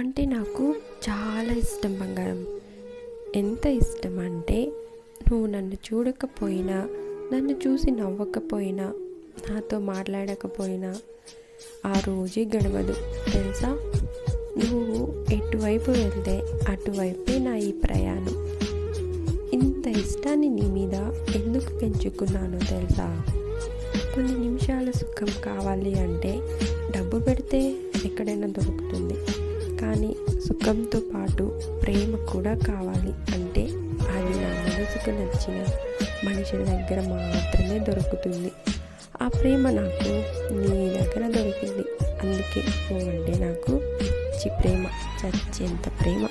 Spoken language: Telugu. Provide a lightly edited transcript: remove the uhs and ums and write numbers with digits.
నువ్వంటే నాకు చాలా ఇష్టం బంగారం. ఎంత ఇష్టం అంటే నువ్వు నన్ను చూడకపోయినా, నన్ను చూసి నవ్వకపోయినా, నాతో మాట్లాడకపోయినా ఆ రోజే గడవదు తెలుసా. నువ్వు ఎటువైపు వెళ్తే అటువైపే నా ఈ ప్రయాణం. ఇంత ఇష్టాన్ని నీ మీద ఎందుకు పెంచుకున్నానో తెలుసా. కొన్ని నిమిషాల సుఖం కావాలి అంటే డబ్బు పెడితే ఎక్కడైనా దొరుకుతుంది, కానీ సుఖంతో పాటు ప్రేమ కూడా కావాలి అంటే అది నా మనసుకు నచ్చిన మనుషుల దగ్గర మాత్రమే దొరుకుతుంది. ఆ ప్రేమ నాకు నీ దగ్గర దొరికింది. అందుకే నువ్వంటే నాకు పిచ్చి ప్రేమ, చచ్చేంత ప్రేమ.